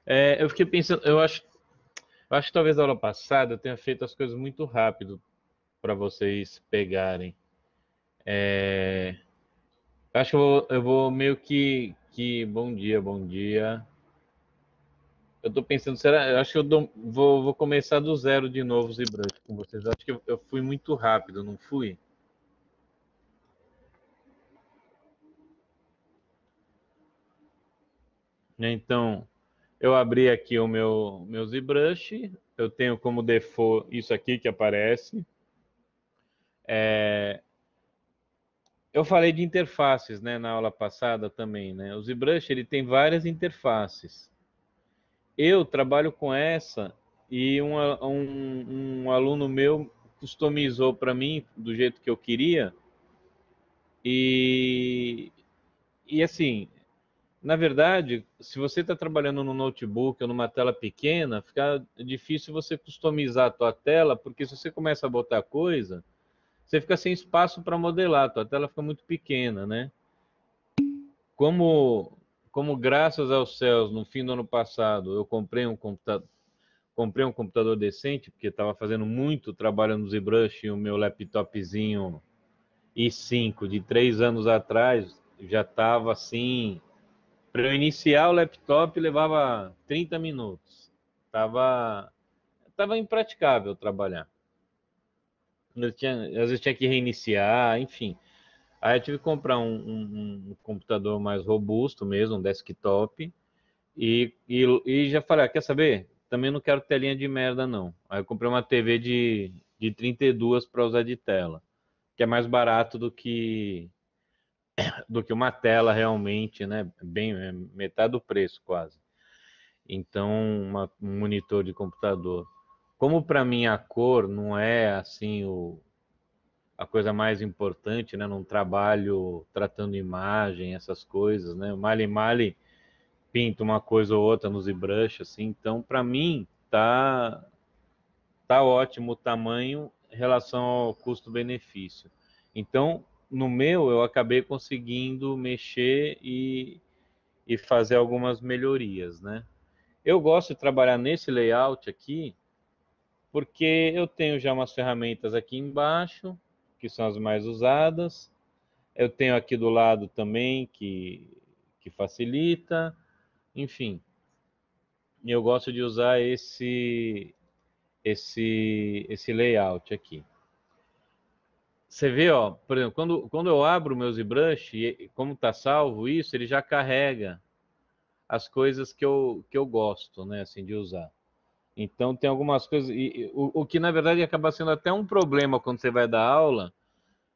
Eu fiquei pensando, eu acho que talvez a aula passada eu tenha feito as coisas muito rápido para vocês pegarem. Eu acho que eu vou meio bom dia, bom dia. Eu tô pensando, será? Eu acho que vou começar do zero de novo os ZBrush com vocês. Eu acho que eu fui muito rápido, não fui? Então, eu abri aqui o meu ZBrush, eu tenho como default isso aqui que aparece. Eu falei de interfaces, né, na aula passada também, né? O ZBrush ele tem várias interfaces. Eu trabalho com essa e um aluno meu customizou para mim do jeito que eu queria e, e assim, na verdade, se você está trabalhando no notebook ou numa tela pequena, fica difícil você customizar a tua tela, porque se você começa a botar coisa, você fica sem espaço para modelar, a tua tela fica muito pequena, né? Como, como graças aos céus, no fim do ano passado, eu comprei um computador decente, porque estava fazendo muito trabalho no ZBrush e o meu laptopzinho i5 de 3 anos atrás já estava assim. Para eu iniciar o laptop levava 30 minutos. Tava impraticável trabalhar. Às vezes tinha que reiniciar, enfim. Aí eu tive que comprar um computador mais robusto mesmo, um desktop. E já falei, quer saber? Também não quero telinha de merda, não. Aí eu comprei uma TV de 32 para usar de tela, que é mais barato do que uma tela realmente, né? Bem, metade do preço quase. Então, um monitor de computador. Como para mim a cor não é assim a coisa mais importante, né? Num trabalho tratando imagem, essas coisas, né? Mali Mali pinta uma coisa ou outra no ZBrush, assim. Então, para mim, tá ótimo o tamanho em relação ao custo-benefício. Então, no meu, eu acabei conseguindo mexer e fazer algumas melhorias, né? Eu gosto de trabalhar nesse layout aqui, porque eu tenho já umas ferramentas aqui embaixo, que são as mais usadas. Eu tenho aqui do lado também, que facilita. Enfim, eu gosto de usar esse layout aqui. Você vê, ó, por exemplo, quando eu abro o meu ZBrush, e como está salvo isso, ele já carrega as coisas que eu gosto, né, assim, de usar. Então tem algumas coisas, o que na verdade acaba sendo até um problema quando você vai dar aula,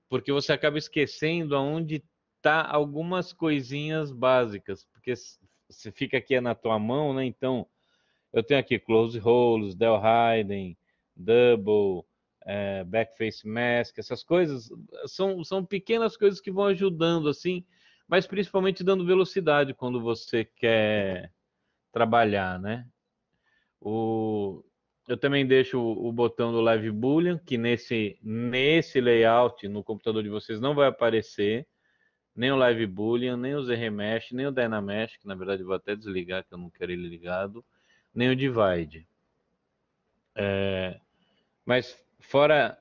porque você acaba esquecendo aonde tá algumas coisinhas básicas, porque você fica aqui na tua mão, né? Então eu tenho aqui close roles, del hidden, double, backface mask, essas coisas são pequenas coisas que vão ajudando assim, mas principalmente dando velocidade quando você quer trabalhar, né? O, eu também deixo o botão do Live Boolean, que nesse layout no computador de vocês não vai aparecer, nem o Live Boolean, nem o ZRemesh, nem o Dynamesh, que na verdade eu vou até desligar, que eu não quero ele ligado, nem o Divide. Mas fora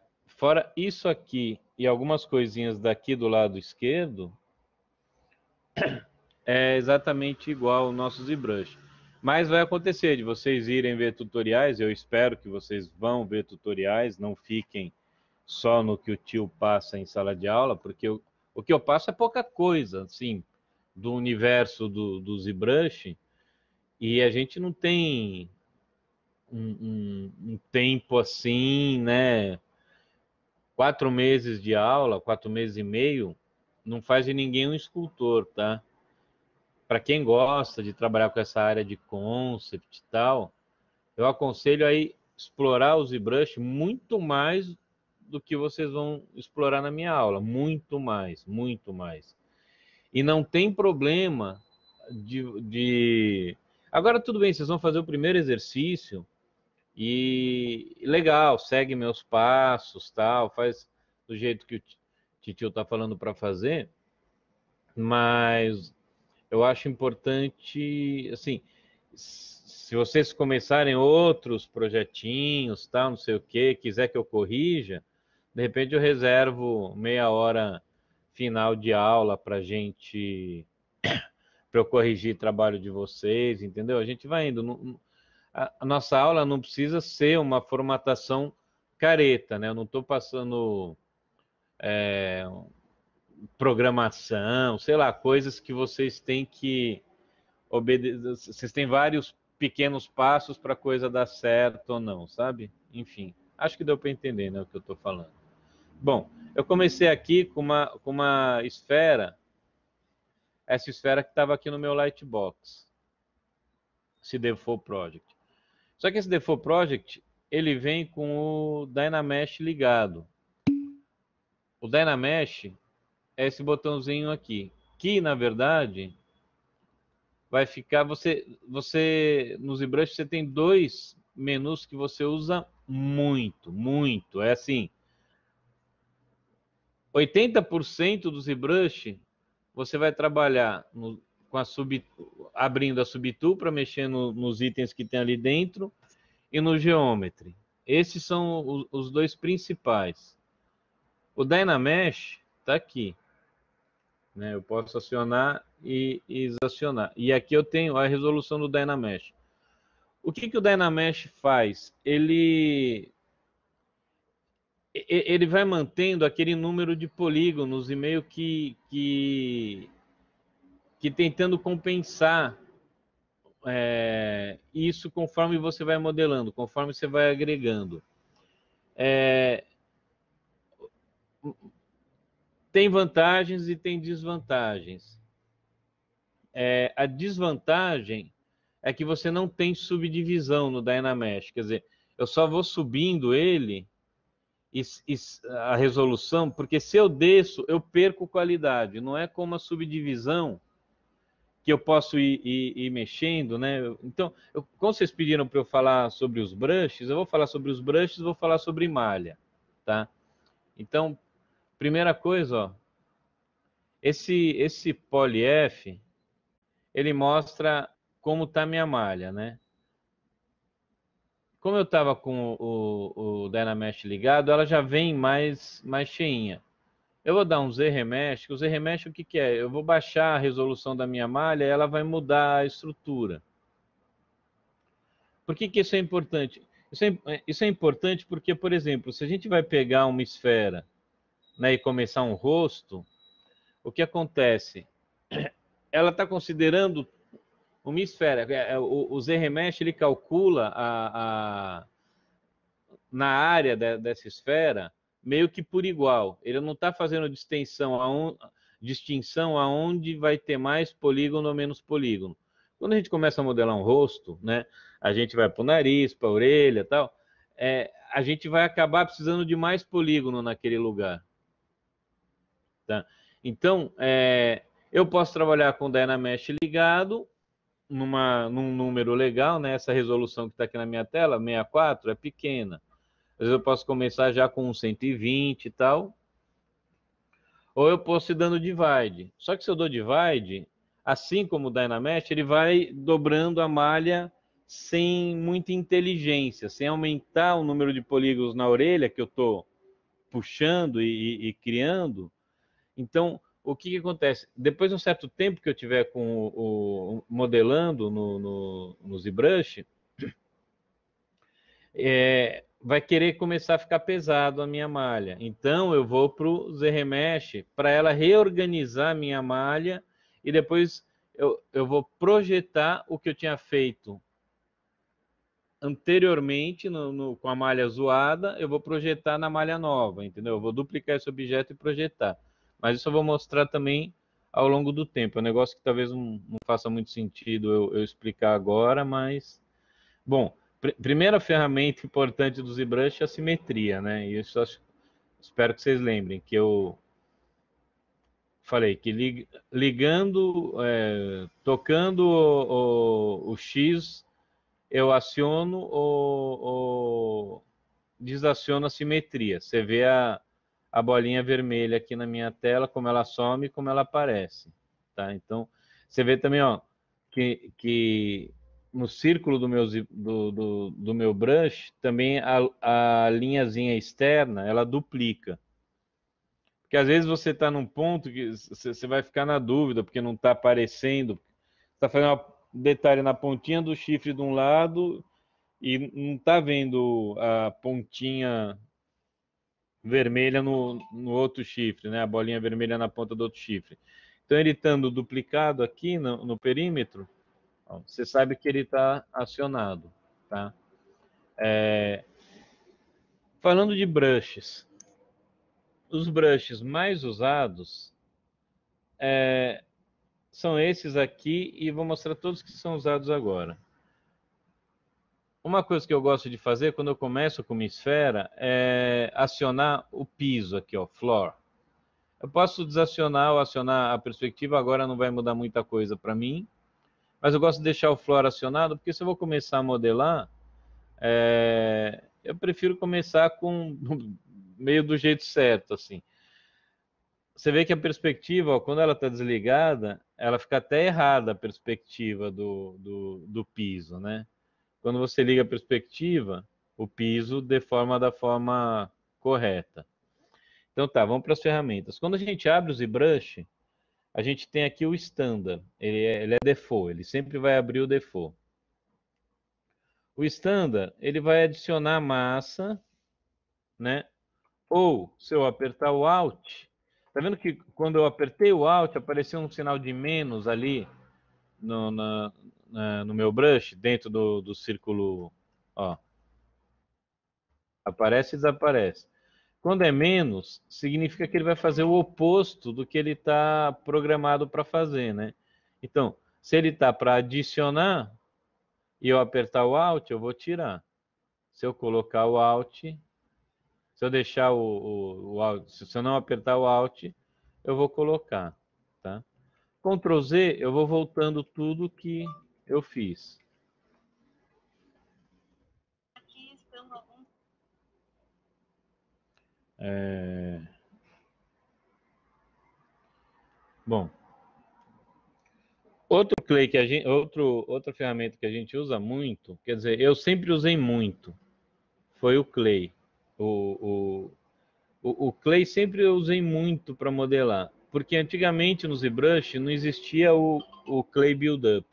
isso aqui e algumas coisinhas daqui do lado esquerdo, é exatamente igual ao nosso ZBrush. Mas vai acontecer de vocês irem ver tutoriais, eu espero que vocês vão ver tutoriais, não fiquem só no que o tio passa em sala de aula, porque o que eu passo é pouca coisa, assim, do universo do ZBrush, e a gente não tem um tempo assim, né? 4 meses de aula, 4 meses e meio, não faz de ninguém um escultor, tá? Para quem gosta de trabalhar com essa área de concept e tal, eu aconselho aí explorar o ZBrush muito mais do que vocês vão explorar na minha aula, muito mais, muito mais. E não tem problema de... Agora tudo bem, vocês vão fazer o primeiro exercício e legal, segue meus passos, tal, faz do jeito que o Titio tá falando para fazer, mas eu acho importante, assim, se vocês começarem outros projetinhos, tal, não sei o que, quiser que eu corrija, de repente eu reservo meia hora final de aula para eu corrigir trabalho de vocês, entendeu? A gente vai indo. A nossa aula não precisa ser uma formatação careta, né? Eu não estou passando programação, sei lá, coisas que vocês têm que obedecer. Vocês têm vários pequenos passos para a coisa dar certo ou não, sabe? Enfim, acho que deu para entender, né, o que eu estou falando. Bom, eu comecei aqui com uma esfera, essa esfera que estava aqui no meu Lightbox, esse Default Project. Só que esse Default Project, ele vem com o Dynamesh ligado. O Dynamesh é esse botãozinho aqui, que na verdade vai ficar, você no ZBrush você tem dois menus que você usa muito, é assim, 80% do ZBrush você vai trabalhar abrindo a Subtool para mexer nos itens que tem ali dentro e no Geometry. Esses são os dois principais. O Dynamesh está aqui, né? Eu posso acionar e desacionar. E aqui eu tenho a resolução do Dynamesh. O que o Dynamesh faz? Ele vai mantendo aquele número de polígonos e meio que tentando compensar isso conforme você vai modelando, conforme você vai agregando. Tem vantagens e tem desvantagens. A desvantagem é que você não tem subdivisão no Dynamesh, quer dizer, eu só vou subindo ele e a resolução, porque se eu desço, eu perco qualidade. Não é como a subdivisão que eu posso ir mexendo, né? Então, como vocês pediram para eu falar sobre os brushes, eu vou falar sobre os brushes, vou falar sobre malha, tá? Então, primeira coisa, ó, esse PolyF, ele mostra como está minha malha, né? Como eu estava com o Dynamesh ligado, ela já vem mais cheinha. Eu vou dar um Z-Remesh. O Z-Remesh o que é? Eu vou baixar a resolução da minha malha e ela vai mudar a estrutura. Por que isso é importante? Isso é importante porque, por exemplo, se a gente vai pegar uma esfera, né, e começar um rosto, o que acontece? Ela está considerando uma esfera. O Z-Remesh ele calcula na área dessa esfera meio que por igual. Ele não está fazendo distinção aonde vai ter mais polígono ou menos polígono. Quando a gente começa a modelar um rosto, né, a gente vai para o nariz, para a orelha e tal, a gente vai acabar precisando de mais polígono naquele lugar. Tá? Então, eu posso trabalhar com o Dynamesh ligado num número legal, né? Essa resolução que está aqui na minha tela, 64, é pequena. Às vezes eu posso começar já com 120 e tal. Ou eu posso ir dando divide. Só que se eu dou divide, assim como o Dynamesh, ele vai dobrando a malha sem muita inteligência, sem aumentar o número de polígonos na orelha que eu estou puxando e criando. Então, o que acontece? Depois de um certo tempo que eu tiver com modelando no ZBrush, vai querer começar a ficar pesado a minha malha. Então, eu vou para o Z-Remesh para ela reorganizar a minha malha e depois eu vou projetar o que eu tinha feito anteriormente com a malha zoada, eu vou projetar na malha nova, entendeu? Eu vou duplicar esse objeto e projetar. Mas isso eu vou mostrar também ao longo do tempo. É um negócio que talvez não faça muito sentido eu explicar agora, mas... Bom, primeira ferramenta importante do ZBrush é a simetria, né? E isso espero que vocês lembrem, que eu falei que ligando, tocando o X, eu aciono ou desaciono a simetria. Você vê a bolinha vermelha aqui na minha tela, como ela some e como ela aparece. Tá? Então, você vê também ó, que no círculo do meu brush, também a linhazinha externa, ela duplica. Porque às vezes você está num ponto que você vai ficar na dúvida, porque não está aparecendo. Está fazendo um detalhe na pontinha do chifre de um lado e não está vendo a pontinha vermelha no outro chifre, né? A bolinha vermelha na ponta do outro chifre. Então ele estando duplicado aqui no perímetro, ó, você sabe que ele está acionado, tá? Falando de brushes, os brushes mais usados são esses aqui e vou mostrar todos que são usados agora. Uma coisa que eu gosto de fazer quando eu começo com uma esfera é acionar o piso aqui, ó, floor. Eu posso desacionar ou acionar a perspectiva, agora não vai mudar muita coisa para mim, mas eu gosto de deixar o floor acionado, porque se eu vou começar a modelar, eu prefiro começar com meio do jeito certo, assim. Você vê que a perspectiva, ó, quando ela está desligada, ela fica até errada a perspectiva do piso, né? Quando você liga a perspectiva, o piso deforma da forma correta. Então tá, vamos para as ferramentas. Quando a gente abre o ZBrush, a gente tem aqui o standard. Ele é default, ele sempre vai abrir o default. O standard, ele vai adicionar massa, né? Ou, se eu apertar o Alt, tá vendo que quando eu apertei o Alt, apareceu um sinal de menos ali no meu brush, dentro do círculo, ó. Aparece e desaparece. Quando é menos, significa que ele vai fazer o oposto do que ele está programado para fazer, né? Então, se ele está para adicionar e eu apertar o Alt, eu vou tirar. Se eu colocar o Alt, se eu deixar o Alt, se eu não apertar o Alt, eu vou colocar, tá? Ctrl Z, eu vou voltando tudo que eu fiz. Aqui estão alguns. Bom, outro clay que a gente, outra ferramenta que a gente usa muito, quer dizer, eu sempre usei muito, foi o clay. O clay sempre eu usei muito para modelar, porque antigamente no ZBrush não existia o clay build-up.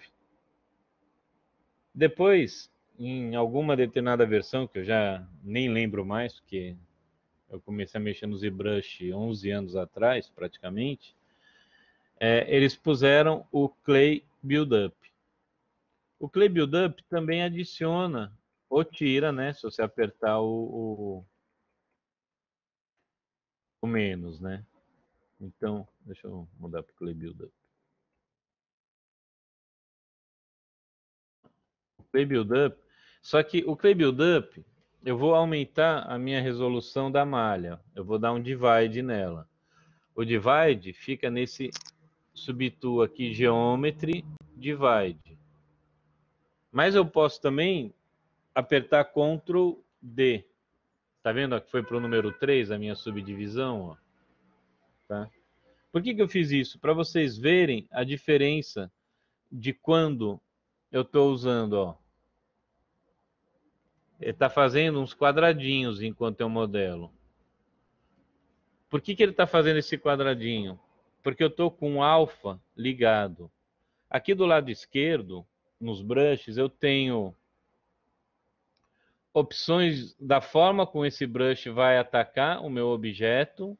Depois, em alguma determinada versão, que eu já nem lembro mais, porque eu comecei a mexer no ZBrush 11 anos atrás, praticamente, eles puseram o Clay Build-Up. O Clay Build-Up também adiciona ou tira, né, se você apertar o menos, né? Então, deixa eu mudar para o Clay Build-Up. O Clay Build-Up, só que o Clay Build-Up, eu vou aumentar a minha resolução da malha. Eu vou dar um divide nela. O divide fica nesse subtool aqui, Geometry Divide. Mas eu posso também apertar Ctrl D. Tá vendo que foi para o número 3 a minha subdivisão? Ó. Tá? Por que eu fiz isso? Para vocês verem a diferença de quando eu estou usando. Ó. Ele está fazendo uns quadradinhos enquanto eu modelo. Por que ele está fazendo esse quadradinho? Porque eu estou com o alfa ligado. Aqui do lado esquerdo, nos brushes, eu tenho opções da forma como esse brush vai atacar o meu objeto.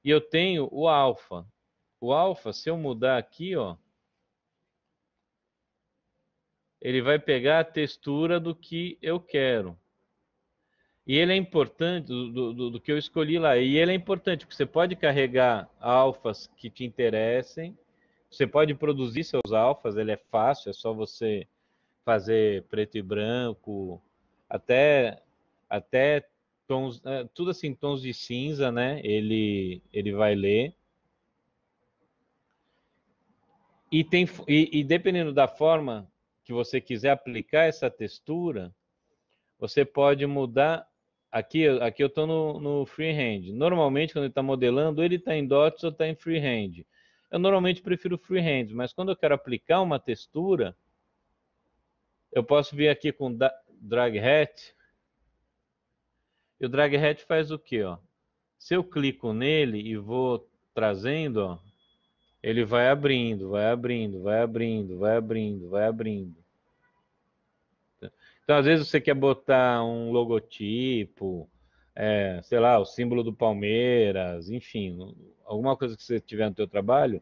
E eu tenho o alfa. O alfa, se eu mudar aqui, ó, ele vai pegar a textura do que eu quero. E ele é importante, do que eu escolhi lá. E ele é importante, porque você pode carregar alfas que te interessem. Você pode produzir seus alfas, ele é fácil, é só você fazer preto e branco, até tons, tudo assim, tons de cinza, né? Ele vai ler. E dependendo da forma que você quiser aplicar essa textura, você pode mudar. Aqui eu estou no freehand. Normalmente, quando ele está modelando, ele está em dots ou está em freehand. Eu normalmente prefiro freehand, mas quando eu quero aplicar uma textura, Eu posso vir aqui com drag hat. E o drag hat faz o quê, ó? Se eu clico nele e vou trazendo, ó, ele vai abrindo, vai abrindo, vai abrindo, vai abrindo, vai abrindo. Então, às vezes você quer botar um logotipo, sei lá, o símbolo do Palmeiras, enfim, alguma coisa que você tiver no teu trabalho,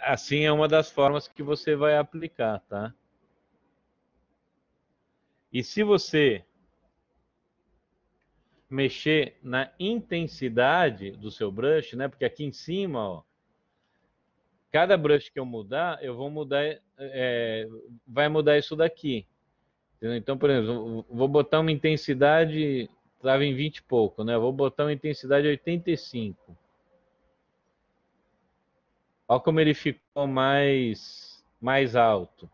assim é uma das formas que você vai aplicar, tá? E se você mexer na intensidade do seu brush, né? Porque aqui em cima, ó, cada brush que eu mudar, eu vou mudar, vai mudar isso daqui. Entendeu? Então, por exemplo, vou botar uma intensidade, estava em 20 e pouco, né? Vou botar uma intensidade 85. Olha como ele ficou mais alto,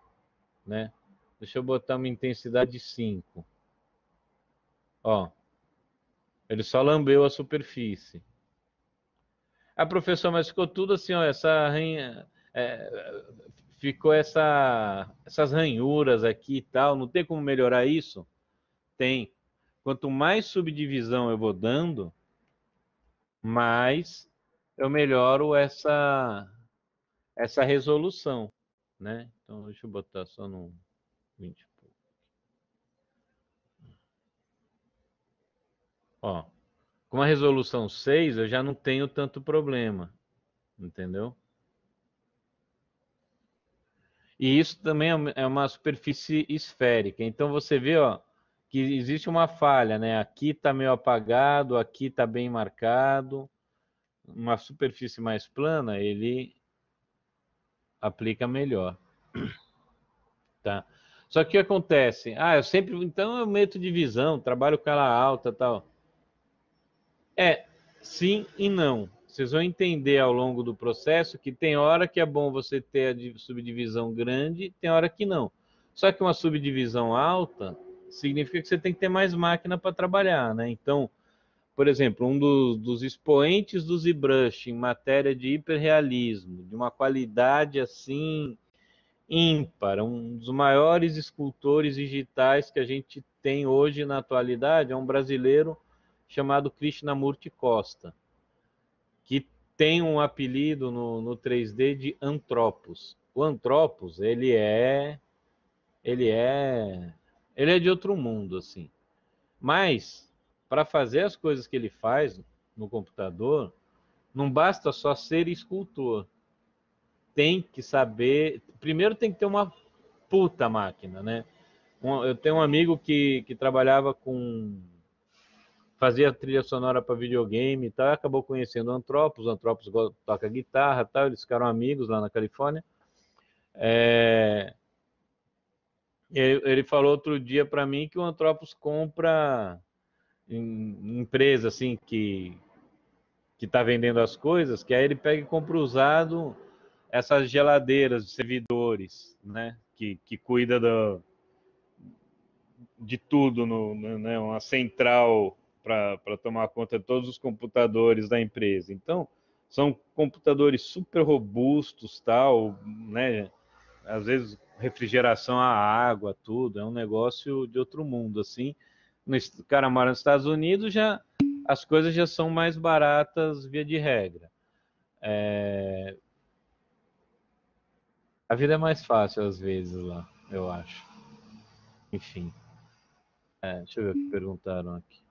né? Deixa eu botar uma intensidade 5. Ó, ele só lambeu a superfície. Ah, professor, mas ficou tudo assim, ó, ficou essas ranhuras aqui e tal. Não tem como melhorar isso? Tem. Quanto mais subdivisão eu vou dando, mais eu melhoro essa resolução, né? Então, deixa eu botar só no 20. Ó, com a resolução 6, eu já não tenho tanto problema, entendeu? E isso também é uma superfície esférica. Então você vê, ó, que existe uma falha, né? Aqui está meio apagado, aqui está bem marcado. Uma superfície mais plana, ele aplica melhor, tá? Só que o que acontece? Ah, então eu meto divisão, trabalho com ela alta, tal. Sim e não. Vocês vão entender ao longo do processo que tem hora que é bom você ter a subdivisão grande, tem hora que não. Só que uma subdivisão alta significa que você tem que ter mais máquina para trabalhar, né? Então, por exemplo, um dos expoentes do ZBrush em matéria de hiperrealismo, de uma qualidade assim ímpar, um dos maiores escultores digitais que a gente tem hoje na atualidade, é um brasileiro chamado Krishnamurti Costa, que tem um apelido no 3D de Antropos. O Antropos, ele é, ele é de outro mundo, assim. Mas, para fazer as coisas que ele faz no computador, não basta só ser escultor. Tem que saber. Primeiro tem que ter uma puta máquina, né? Eu tenho um amigo que trabalhava com. Fazia trilha sonora para videogame e tal, acabou conhecendo o Antropos toca guitarra e tal, eles ficaram amigos lá na Califórnia. Ele falou outro dia para mim que o Antropos compra em empresa assim que está vendendo as coisas, que aí ele pega e compra usado essas geladeiras, servidores, né? Que cuida de tudo, né? Uma central para tomar conta de todos os computadores da empresa. Então, são computadores super robustos, tal, né? Às vezes refrigeração à água, tudo, é um negócio de outro mundo, assim. O cara mora nos Estados Unidos, já as coisas já são mais baratas via de regra. A vida é mais fácil às vezes lá, eu acho. Enfim, deixa eu ver o que perguntaram aqui.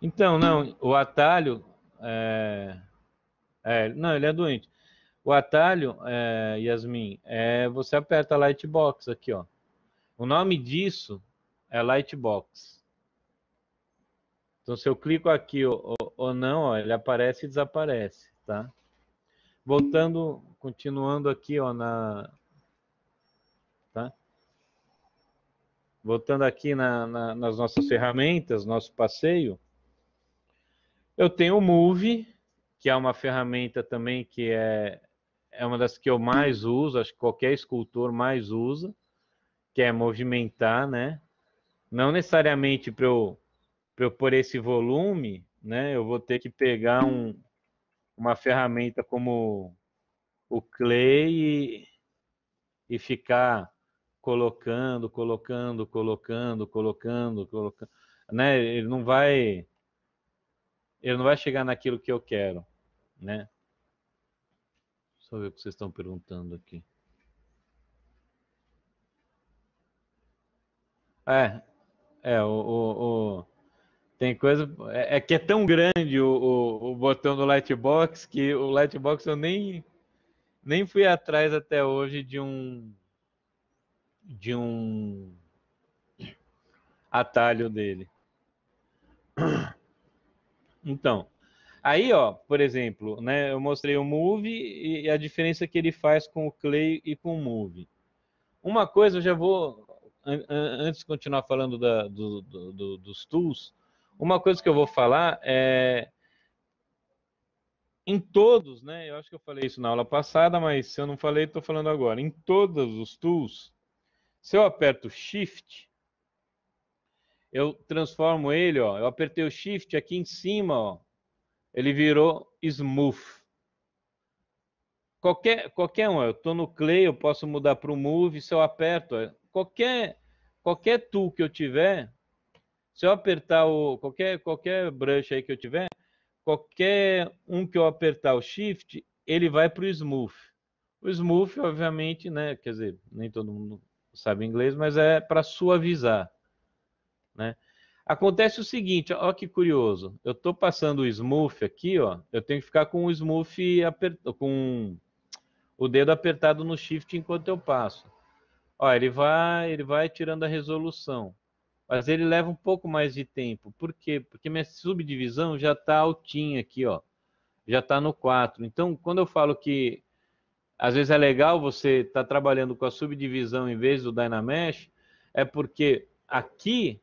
Então, não, o atalho. Não, ele é doente. O atalho, Yasmin, você aperta a Lightbox aqui, ó. O nome disso é Lightbox. Então, se eu clico aqui ou não, ó, ele aparece e desaparece, tá? Voltando, continuando aqui, ó, tá? Voltando aqui nas nossas ferramentas, nosso passeio, eu tenho o Move, que é uma ferramenta também que é uma das que eu mais uso, acho que qualquer escultor mais usa, que é movimentar, né? Não necessariamente para eu pôr esse volume, né? Eu vou ter que pegar uma ferramenta como o Clay e ficar colocando, né? Ele não vai chegar naquilo que eu quero, né? Deixa eu ver o que vocês estão perguntando aqui. Tem coisa. É que é tão grande o botão do Lightbox que o Lightbox eu nem fui atrás até hoje de um atalho dele. Então, aí, ó, por exemplo, né, eu mostrei o Move e a diferença que ele faz com o Clay e com o Move. Uma coisa, eu já vou, antes de continuar falando dos tools, uma coisa que eu vou falar é, em todos, né, eu acho que eu falei isso na aula passada, mas se eu não falei, estou falando agora. Em todos os tools, se eu aperto Shift, eu transformo ele, ó, eu apertei o Shift aqui em cima, ó, ele virou Smooth. Qualquer um, eu estou no Clay, eu posso mudar para o Move, se eu aperto, qualquer tool que eu tiver, se eu apertar qualquer brush aí que eu tiver, qualquer um que eu apertar o Shift, ele vai para o Smooth. O Smooth, obviamente, né, quer dizer, nem todo mundo sabe inglês, mas é para suavizar, né? Acontece o seguinte, ó que curioso, eu estou passando o Smooth aqui, ó, eu tenho que ficar com o Smooth com o dedo apertado no Shift enquanto eu passo. Ó, ele vai tirando a resolução, mas ele leva um pouco mais de tempo. Por quê? Porque minha subdivisão já está altinha aqui, ó, já está no 4. Então, quando eu falo que às vezes é legal você estar trabalhando com a subdivisão em vez do Dynamesh, é porque aqui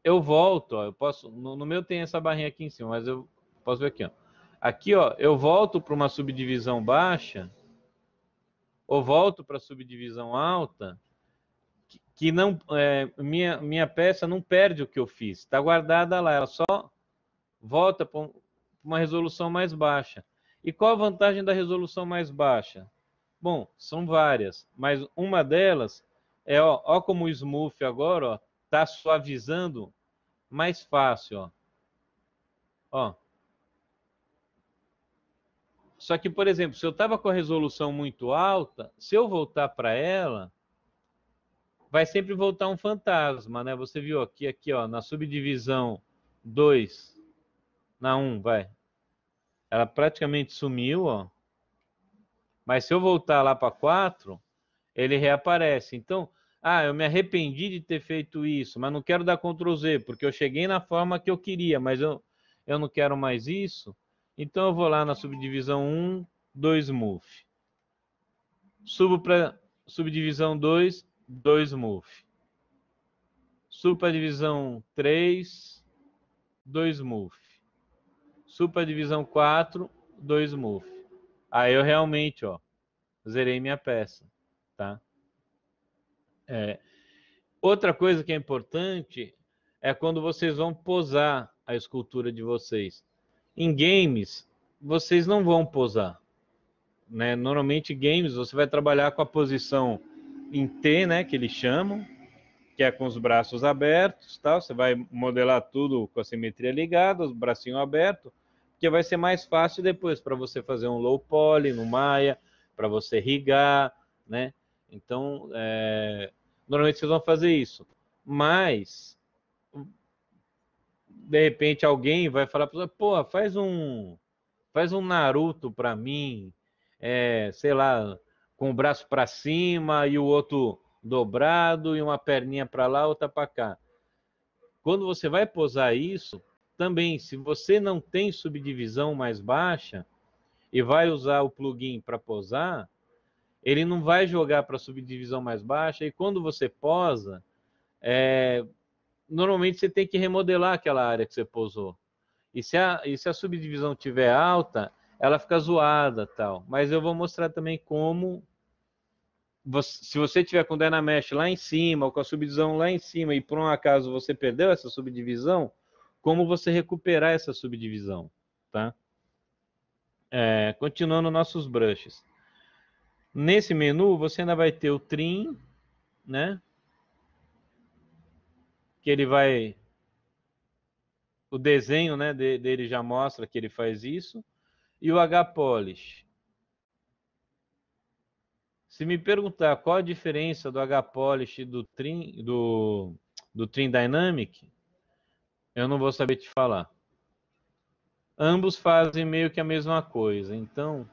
eu volto, ó, eu posso, no meu tem essa barrinha aqui em cima, mas eu posso ver aqui, ó. Aqui, ó, eu volto para uma subdivisão baixa, ou volto para a subdivisão alta, que não, minha peça não perde o que eu fiz, está guardada lá, ela só volta para uma resolução mais baixa. E qual a vantagem da resolução mais baixa? Bom, são várias, mas uma delas é, ó como o Smooth agora está suavizando mais fácil, ó. Só que, por exemplo, se eu estava com a resolução muito alta, se eu voltar para ela, vai sempre voltar um fantasma, né? Você viu aqui, ó, na subdivisão 2, na 1, vai. Ela praticamente sumiu, ó. Mas se eu voltar lá para 4, ele reaparece. Então, eu me arrependi de ter feito isso, mas não quero dar Ctrl Z, porque eu cheguei na forma que eu queria, mas eu não quero mais isso. Então eu vou lá na subdivisão 1, 2 Move. Subo para subdivisão 2, 2 Move. Subo para divisão 3, 2 Move. Subo para divisão 4, 2 Move. Aí eu realmente, ó, zerei minha peça, tá? Outra coisa que é importante é quando vocês vão posar a escultura de vocês. Em games, vocês não vão posar, né? Normalmente, games, você vai trabalhar com a posição em T, né, que eles chamam, que é com os braços abertos, tá? Você vai modelar tudo com a simetria ligada, os bracinhos abertos, porque vai ser mais fácil depois para você fazer um low poly no Maya, para você rigar, né? Então, normalmente vocês vão fazer isso. Mas, de repente, alguém vai falar para você, pô, faz um Naruto para mim, sei lá, com o braço para cima e o outro dobrado e uma perninha para lá, outra para cá. Quando você vai posar isso, também, se você não tem subdivisão mais baixa e vai usar o plugin para posar, ele não vai jogar para a subdivisão mais baixa e quando você posa, normalmente você tem que remodelar aquela área que você posou. E se a subdivisão tiver alta, ela fica zoada, tal. Mas eu vou mostrar também como, se você tiver com o Dynamesh lá em cima, ou com a subdivisão lá em cima, e por um acaso você perdeu essa subdivisão, como você recuperar essa subdivisão, tá? Continuando nossos brushes. Nesse menu, você ainda vai ter o trim, né? Que ele vai... O desenho, né, dele já mostra que ele faz isso. E o H-Polish. Se me perguntar qual a diferença do H-Polish e do Trim Dynamic, eu não vou saber te falar. Ambos fazem meio que a mesma coisa, então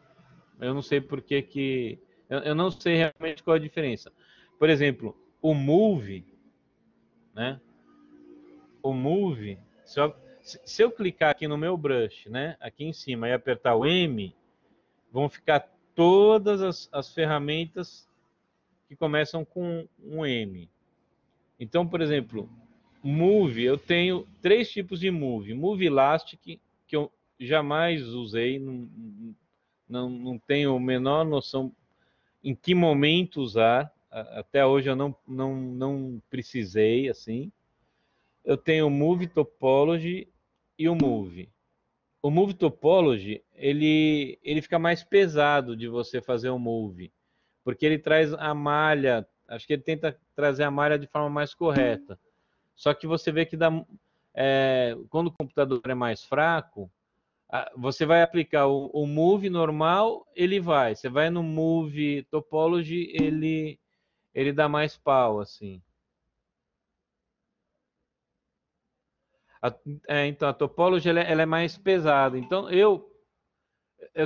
eu não sei por que... Eu não sei realmente qual a diferença. Por exemplo, o Move, né? O Move, se eu clicar aqui no meu brush, né? Aqui em cima e apertar o M, vão ficar todas as ferramentas que começam com um M. Então, por exemplo, Move, eu tenho 3 tipos de Move. Move Elastic, que eu jamais usei, não tenho a menor noção em que momento usar. Até hoje eu não precisei, assim. Eu tenho o Move Topology e o Move. O Move Topology, ele fica mais pesado de você fazer o Move, porque ele traz a malha, acho que ele tenta trazer a malha de forma mais correta. Só que você vê que quando o computador é mais fraco, você vai aplicar o Move normal, ele vai. Você vai no Move Topology, ele dá mais pau, assim. Então, a Topology ela é mais pesada. Então, eu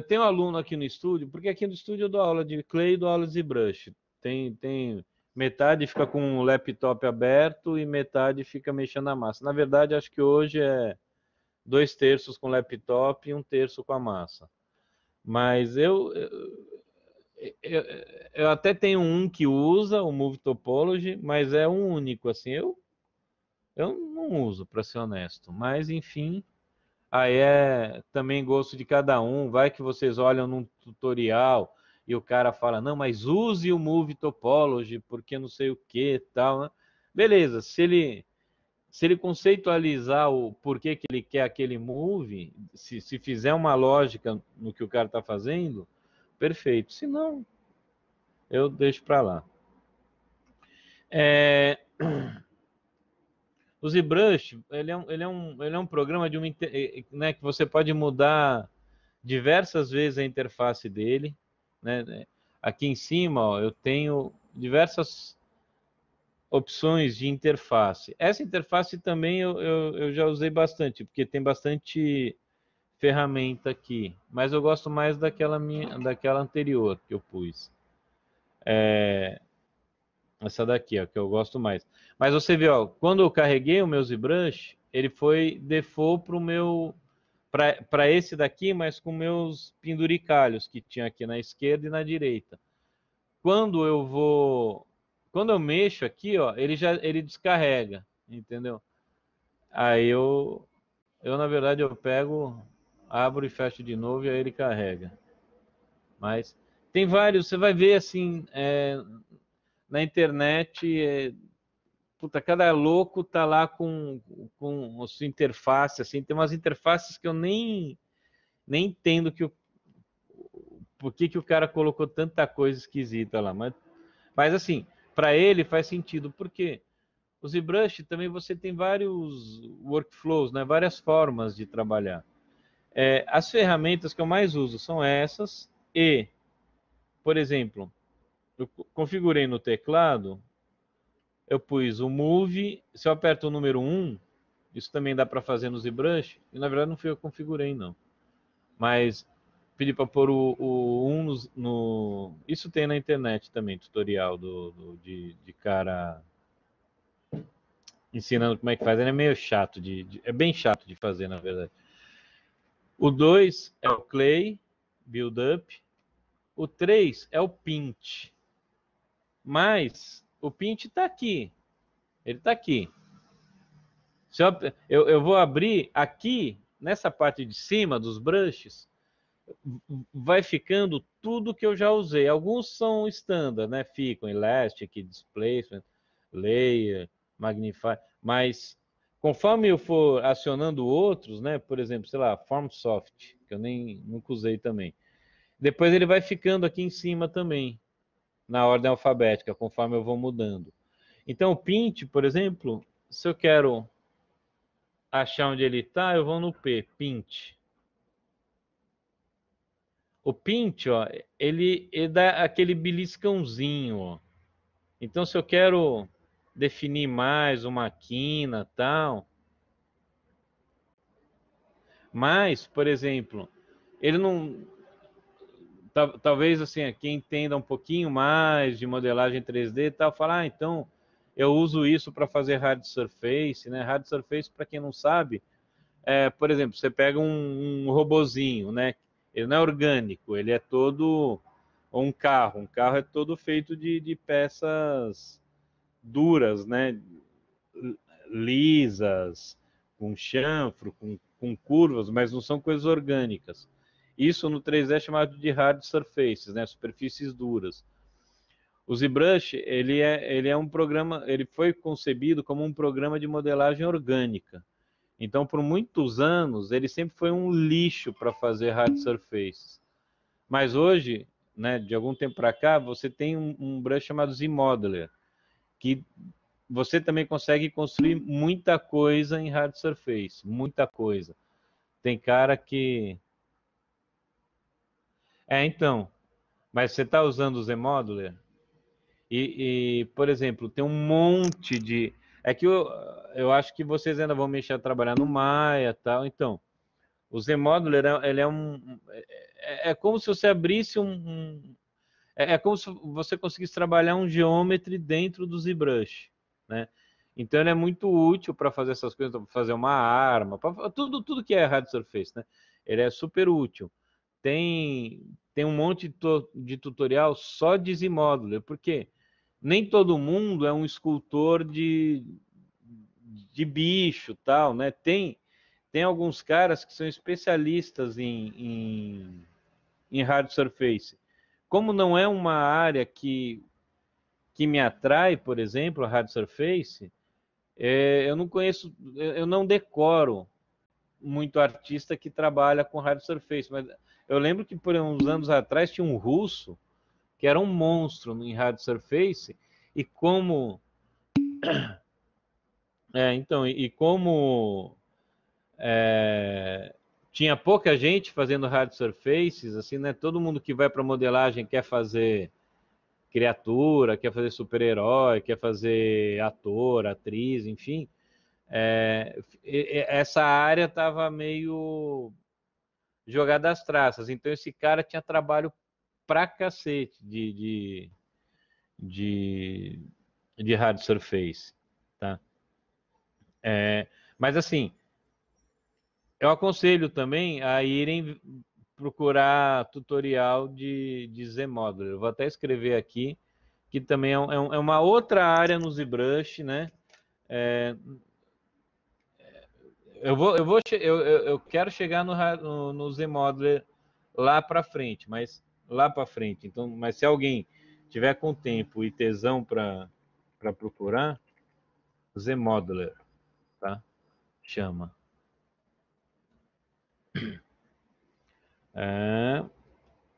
tenho um aluno aqui no estúdio, porque aqui no estúdio eu dou aula de clay e dou aula de brush. Tem metade fica com o laptop aberto e metade fica mexendo na massa. Na verdade, acho que hoje é 2/3 com o laptop e 1/3 com a massa. Mas eu, eu até tenho um que usa o Move Topology, mas é um único, assim, eu não uso, para ser honesto. Mas, enfim, aí também gosto de cada um. Vai que vocês olham num tutorial e o cara fala, não, mas use o Move Topology, porque não sei o que tal, né? Beleza, se ele conceitualizar o porquê que ele quer aquele move, se fizer uma lógica no que o cara está fazendo, perfeito. Se não, eu deixo para lá. O ZBrush, ele é um programa né, que você pode mudar diversas vezes a interface dele, né? Aqui em cima, ó, eu tenho diversas opções de interface. Essa interface também eu já usei bastante, porque tem bastante ferramenta aqui, mas eu gosto mais daquela anterior que eu pus. Essa daqui, ó, que eu gosto mais. Mas você vê, ó, quando eu carreguei o meu ZBrush, ele foi default para esse daqui, mas com meus penduricalhos que tinha aqui na esquerda e na direita. Quando eu mexo aqui, ó, ele descarrega, entendeu? Aí na verdade eu pego, abro e fecho de novo e aí ele carrega. Mas tem vários, você vai ver assim, na internet, puta, cada louco tá lá com a sua interface, assim, tem umas interfaces que eu nem entendo por que o cara colocou tanta coisa esquisita lá, mas assim, para ele faz sentido, porque o ZBrush também você tem vários workflows, né, várias formas de trabalhar. As ferramentas que eu mais uso são essas e, por exemplo, eu configurei no teclado, eu pus o Move, se eu aperto o número 1, isso também dá para fazer no ZBrush, e na verdade não fui eu que configurei não, mas pedi para pôr o 1 Isso tem na internet também, tutorial de cara ensinando como é que faz, ele é meio chato, é bem chato de fazer na verdade. O 2 é o Clay, Build Up, o 3 é o Paint, mas o Paint está aqui, ele está aqui. Eu vou abrir aqui, nessa parte de cima dos brushes, vai ficando tudo que eu já usei. Alguns são standard, né? Ficam Elastic, Displacement, Layer, Magnify, mas Conforme eu for acionando outros, né? Por exemplo, sei lá, FormSoft, que eu nunca usei também. Depois ele vai ficando aqui em cima também, na ordem alfabética, conforme eu vou mudando. Então, o Pint, por exemplo, se eu quero achar onde ele está, eu vou no P, Pint. O Pint, ó, ele dá aquele beliscãozinho, ó. Então, se eu quero definir mais uma quina e tal, mas, por exemplo, ele não... Talvez, assim, quem entenda um pouquinho mais de modelagem 3D e tal, falar, então, eu uso isso para fazer hard surface, né? Hard surface, para quem não sabe, por exemplo, você pega um robozinho, né? Ele não é orgânico, ele é todo... Ou um carro é todo feito de peças duras, né? Lisas, com chanfro, com curvas, mas não são coisas orgânicas. Isso no 3D é chamado de hard surfaces, né? Superfícies duras. O ZBrush, ele é um programa, ele foi concebido como um programa de modelagem orgânica. Então, por muitos anos, ele sempre foi um lixo para fazer hard surfaces. Mas hoje, né, de algum tempo para cá, você tem um brush chamado ZModeler, que você também consegue construir muita coisa em hard surface, muita coisa. Tem cara que... então, mas você está usando o ZModeler? Por exemplo, tem um monte de... É que eu acho que vocês ainda vão mexer a trabalhar no Maya e tal. Então, o ZModeler, ele é como se você abrisse é como se você conseguisse trabalhar um geometry dentro do ZBrush, né? Então, ele é muito útil para fazer essas coisas, para fazer uma arma, para tudo que é hard surface, né? Ele é super útil. Tem um monte de tutorial só de ZModeler, porque nem todo mundo é um escultor de bicho, tal, né? Tem alguns caras que são especialistas em hard surface. Como não é uma área que me atrai, por exemplo, a hard surface, eu não conheço, eu não decoro muito artista que trabalha com hard surface, mas eu lembro que por uns anos atrás tinha um russo que era um monstro em hard surface, e como... então, e como tinha pouca gente fazendo hard surfaces, assim, né? Todo mundo que vai para modelagem quer fazer criatura, quer fazer super-herói, quer fazer ator, atriz, enfim. Essa área estava meio jogada às traças. Então esse cara tinha trabalho pra cacete de, de hard surface, tá? Mas assim, eu aconselho também a irem procurar tutorial de ZModeler. Eu vou até escrever aqui, que também é uma outra área no ZBrush, né? Eu quero chegar no ZModeler lá para frente, mas lá para frente. Então, mas se alguém tiver com tempo e tesão para procurar, ZModeler, tá? Chama.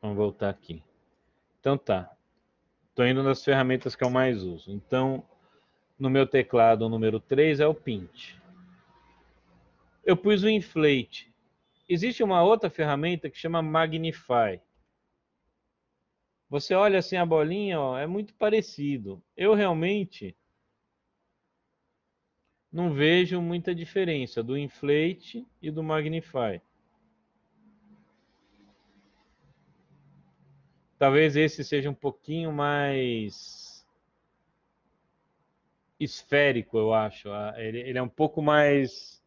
Vamos voltar aqui. Então tá. Estou indo nas ferramentas que eu mais uso. Então, no meu teclado, o número 3 é o Pint. Eu pus o Inflate. Existe uma outra ferramenta que chama Magnify. Você olha assim a bolinha, ó, é muito parecido. Eu realmente não vejo muita diferença do Inflate e do Magnify. Talvez esse seja um pouquinho mais esférico, eu acho. Ele é um pouco mais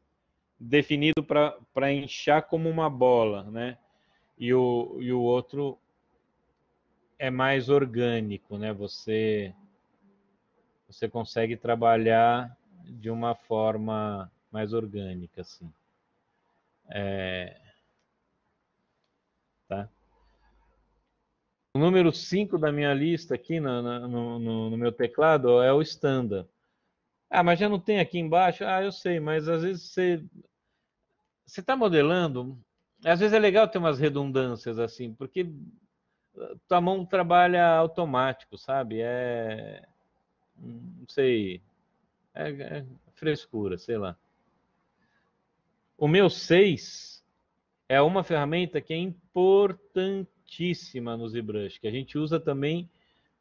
definido para inchar como uma bola, né? E o outro é mais orgânico, né? Você consegue trabalhar de uma forma mais orgânica, assim. Tá? O número 5 da minha lista aqui no meu teclado é o Standard. Ah, mas já não tem aqui embaixo? Ah, eu sei, mas às vezes você está modelando, às vezes é legal ter umas redundâncias assim, porque tua mão trabalha automático, sabe? Não sei, é frescura, sei lá. O meu 6 é uma ferramenta que é importantíssima no ZBrush, que a gente usa também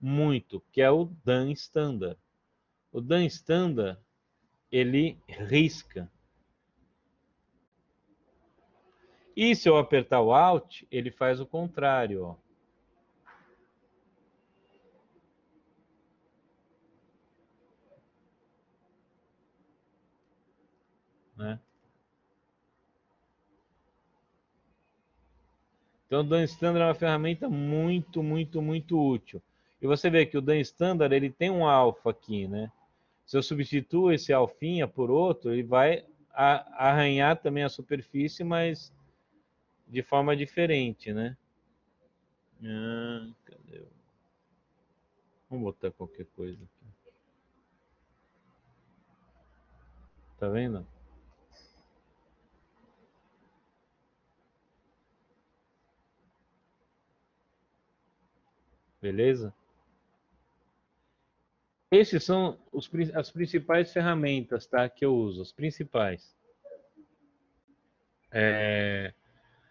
muito, que é o Dan Standard. O Dan Standard, ele risca. E se eu apertar o Alt, ele faz o contrário, ó. Né? Então, o Dan Standard é uma ferramenta muito, muito, muito útil. E você vê que o Dan Standard ele tem um alfa aqui, né? Se eu substituo esse alfinha por outro, ele vai arranhar também a superfície, mas de forma diferente, né? Cadê? Vamos botar qualquer coisa aqui. Tá vendo? Beleza? Esses são as principais ferramentas, tá? Que eu uso, as principais.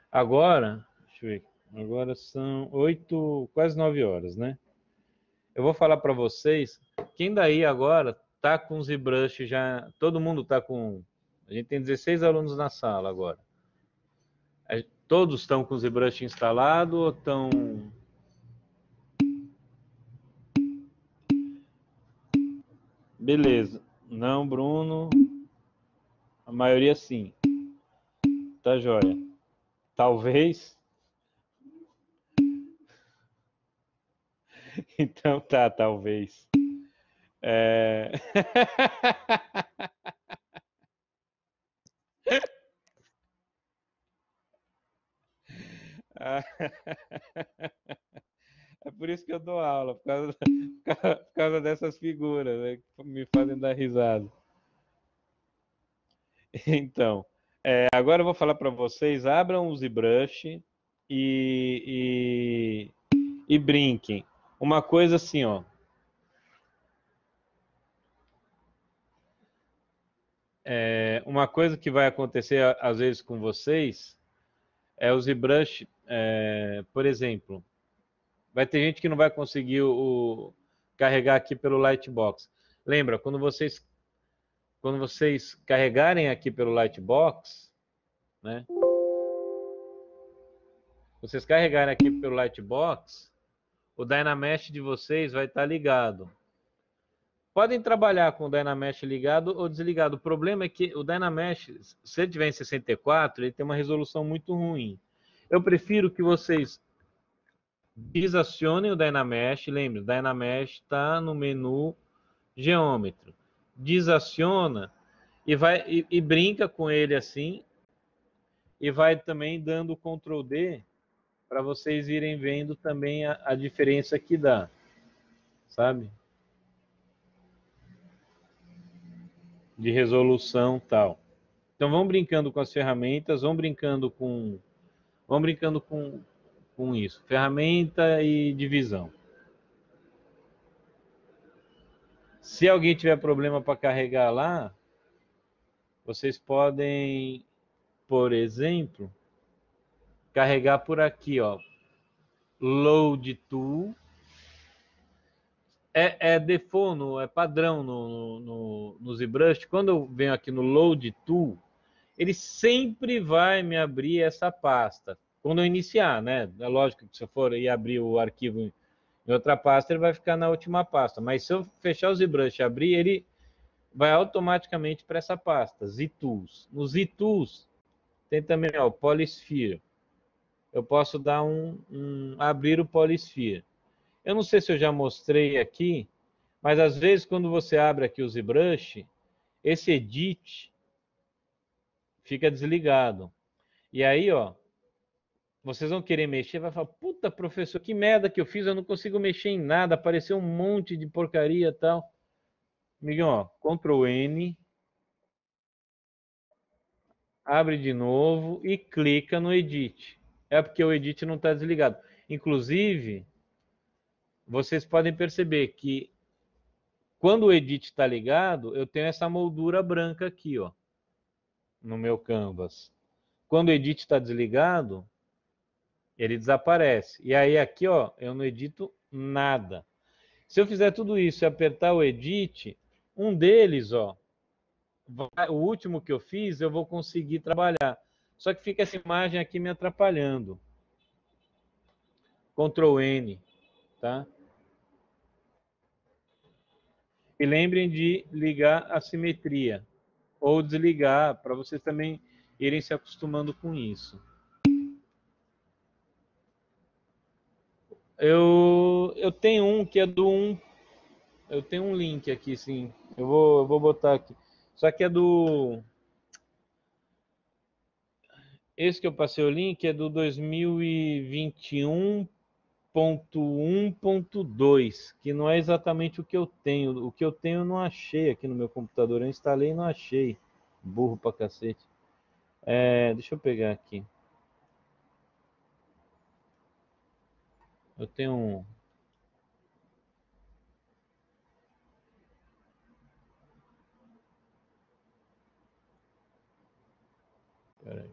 Agora, deixa eu ver. Agora são 8, quase 9 horas, né? Eu vou falar para vocês, quem daí agora tá com o ZBrush já, todo mundo tá com, a gente tem 16 alunos na sala agora. Todos estão com o ZBrush instalado ou estão... Beleza. Não, Bruno, a maioria sim. Tá joia. Talvez. Então tá, talvez. É... É por isso que eu dou aula, por causa dessas figuras, né, que me fazem dar risada. Então, agora eu vou falar para vocês, abram o ZBrush e brinquem. Uma coisa assim, ó. Uma coisa que vai acontecer às vezes com vocês é o ZBrush, por exemplo, vai ter gente que não vai conseguir carregar aqui pelo Lightbox. Lembra, quando vocês carregarem aqui pelo Lightbox, né? Vocês carregarem aqui pelo Lightbox, o Dynamesh de vocês vai estar ligado. Podem trabalhar com o Dynamesh ligado ou desligado. O problema é que o Dynamesh, se ele tiver em 64, ele tem uma resolução muito ruim. Eu prefiro que vocês desacionem o Dynamesh. Lembre, o Dynamesh está no menu Geômetro. Desaciona e brinca com ele assim. E vai também dando Ctrl D para vocês irem vendo também a diferença que dá. Sabe? De resolução tal. Então vão brincando com as ferramentas, vão brincando com isso, ferramenta e divisão. Se alguém tiver problema para carregar lá, vocês podem, por exemplo, carregar por aqui, ó, Load Tool. É default, é padrão no ZBrush. Quando eu venho aqui no Load Tool, ele sempre vai me abrir essa pasta. Quando eu iniciar, né? É lógico que se eu for ir abrir o arquivo em outra pasta, ele vai ficar na última pasta. Mas se eu fechar o ZBrush e abrir, ele vai automaticamente para essa pasta, ZTools. No ZTools tem também ó, o Polysphere. Eu posso dar abrir o Polysphere. Eu não sei se eu já mostrei aqui, mas às vezes quando você abre aqui o ZBrush, esse Edit fica desligado. E aí, ó, vocês vão querer mexer, vai falar, puta professor, que merda que eu fiz, eu não consigo mexer em nada, apareceu um monte de porcaria e tal. Amigão, ó, Ctrl N, abre de novo e clica no Edit. É porque o Edit não está desligado. Inclusive, vocês podem perceber que quando o Edit está ligado, eu tenho essa moldura branca aqui, ó, no meu canvas. Quando o Edit está desligado, ele desaparece. E aí aqui, ó, eu não edito nada. Se eu fizer tudo isso e apertar o Edit, um deles, ó, o último que eu fiz, eu vou conseguir trabalhar. Só que fica essa imagem aqui me atrapalhando. Ctrl N, tá? E lembrem de ligar a simetria ou desligar, para vocês também irem se acostumando com isso. Eu tenho um que é do 1. Eu tenho um link aqui, sim. Eu vou botar aqui. Só que é do. Esse que eu passei o link é do 2021.1.2, que não é exatamente o que eu tenho. O que eu tenho eu não achei aqui no meu computador. Eu instalei e não achei. Burro pra cacete. Deixa eu pegar aqui. Eu tenho um. Peraí.